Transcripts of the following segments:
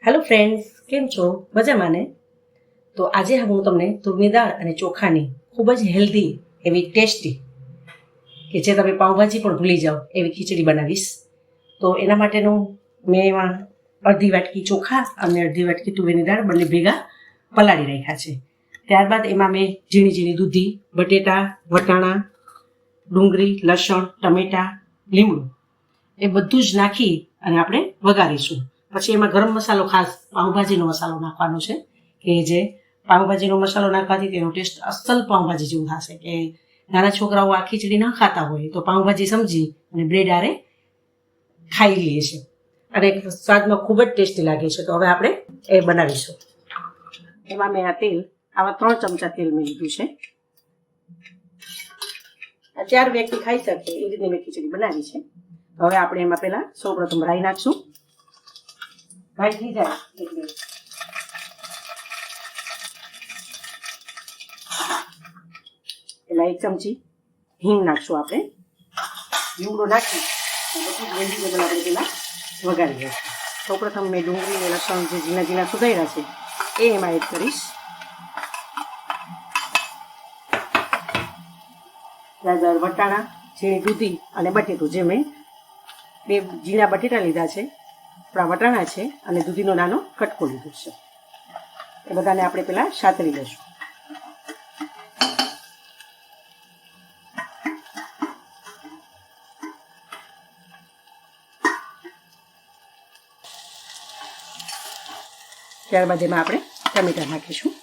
Hello friends, કેમ છો? મજામાં ને? તો આજે હું તમને તુરની દાળ અને ચોખાની ખૂબ જ હેલ્ધી એવી ટેસ્ટી કે જે તમે પાઉંભાજી પણ ભૂલી જાઓ એવી ખીચડી બનાવીશ. તો એના માટેનું મેં એમાં અડધી વાટકી ચોખા અને અડધી વાટકી તુવેરની દાળ બંને ભેગા પલાળી રાખ્યા છે. ત્યારબાદ એમાં મેં ઝીણી ઝીણી દૂધી, બટેટા, વટાણા, ડુંગળી, લસણ, ટમેટાં, લીમડું એ બધું જ નાખી અને આપણે વઘારીશું. પછી એમાં ગરમ મસાલો, ખાસ પાઉંભાજીનો મસાલો નાખવાનો છે કે જે પાઉંભાજીનો મસાલો નાખવાથી તેનો ટેસ્ટ અસલ પાઉંભાજી જેવું થશે. કે નાના છોકરાઓ આ ખીચડી ન ખાતા હોય તો પાઉંભાજી સમજી અને બ્રેડ આરે ખાઈ લઈએ છે અને સ્વાદમાં ખૂબ જ ટેસ્ટી લાગે છે. તો હવે આપણે એ બનાવીશું. એમાં મેં આ તેલ, આવા 3 ચમચા તેલ મેં લીધું છે. 4 વ્યક્તિ ખાઈ શકે એ રીતે મેં ખીચડી બનાવી છે. હવે આપણે એમાં પહેલા સૌપ્રથમ રાઈ નાખશું. રાઈ થઈ જાય એટલે પેલા 1 ચમચી હિંગ નાખશું આપણે. લીમડો નાખી બધું વેજીટેબલ આપણે પેલા વઘારી દઈશું. સૌપ્રથમ મેં ડુંગળી અને લસણ જે ઝીણા ઝીણા સુધાર્યા છે એ એમાં એડ કરીશ. ગાજર, વટાણા, ઝીણી દૂધી અને બટેટું, જે મેં 2 ઝીણા બટેટા લીધા છે, આપણા વટાણા છે અને દૂધીનો નાનો કટકો લીધો છે. એ બધાને આપણે પહેલાં સાતરી લઈશું. ત્યારબાદ એમાં આપણે ટમેટાં નાખીશું.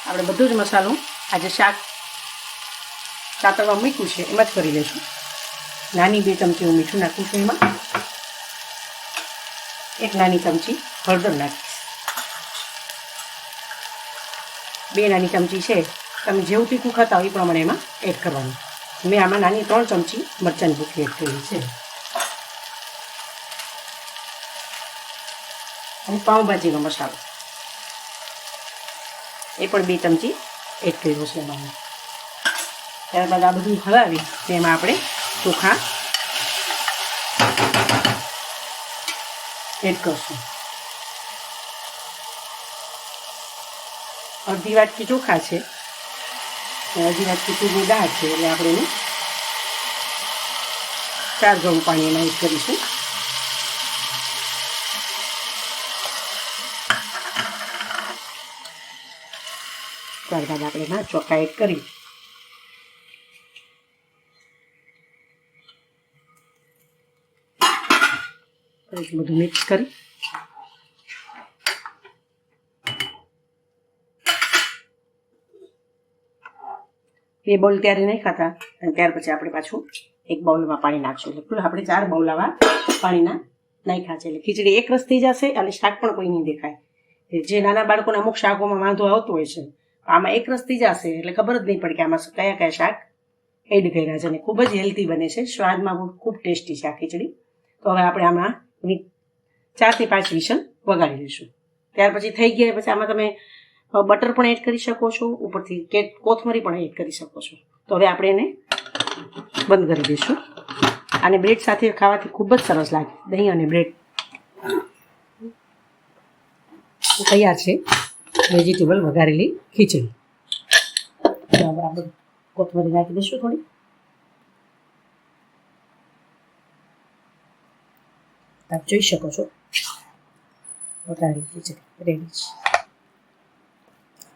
આપણે બધું જ મસાલો આજે શાક કાતરવા મૂક્યું છે એમાં જ કરી લઈશું. નાની 2 ચમચી હું મીઠું નાખું છું. એમાં 1 નાની ચમચી હળદર નાખીશ. 2 નાની ચમચી છે, તમે જેવું તીખું ખાતા હોય એ પ્રમાણે એમાં એડ કરવાનું. મેં આમાં નાની 3 ચમચી મરચાંની ભૂકી એડ કરી છે. અને પાઉંભાજીનો મસાલો એ પણ 2 ચમચી એડ કર્યો છે એમાં. ત્યારબાદ આ બધું હલાવી તેમાં આપણે ચોખા એડ કરશું. અડધી વાટકી ચોખા છે, અડધી વાટકી તુરની દાળ છે, એટલે આપણે એને 4 ગળું પાણી એમાં એડ કરીશું. ત્યારબાદ આપણે એમાં ચોખા એડ કરી બધું મિક્સ કરી બે બાઉલ ત્યારે નહીં ખાતા અને ત્યાર પછી આપણે પાછું 1 બાઉલમાં પાણી નાખશું. એટલે કુલ આપણે 4 બાઉલ આવા પાણીના નાખ્યા છે. એટલે ખીચડી એક રસ થઈ જશે અને શાક પણ કોઈ નહીં દેખાય. જે નાના બાળકોને અમુક શાકોમાં વાંધો આવતો હોય છે, આમાં એક રસ થઈ જશે એટલે ખબર જ નહીં પડે કે આમાં કયા કયા શાક એડ કર્યા છે. અને ખૂબ જ હેલ્ધી બને છે, સ્વાદમાં ખૂબ ટેસ્ટી છે આ ખીચડી. તો હવે આપણે આમાં 4 થી 5 વિસલ વગાડી લઈશું. ત્યાર પછી થઈ ગયા પછી આમાં તમે બટર પણ એડ કરી શકો છો, ઉપરથી કોથમરી પણ એડ કરી શકો છો. તો હવે આપણે એને બંધ કરી દઈશું. આને બ્રેડ સાથે ખાવાથી ખૂબ જ સરસ લાગે. દહીં અને બ્રેડ તૈયાર છે વેજીટેબલ વઘારેલી ખીચડી. આપણે કોથમરી નાખી દઈશું થોડી. આપ જોઈ શકો છો વઘારેલી ખીચડી રેડી છે.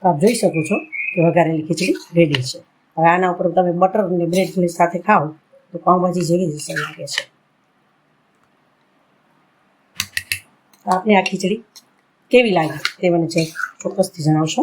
આપ જોઈ શકો છો કે વઘારેલી ખીચડી રેડી છે. હવે આના ઉપર તમે બટર અને બ્રેડ સાથે ખાઓ તો પાઉંભાજી જેવી જ લાગે છે. આપને આ ખીચડી કેવી લાગી તે મને ચોક્કસથી જણાવશો.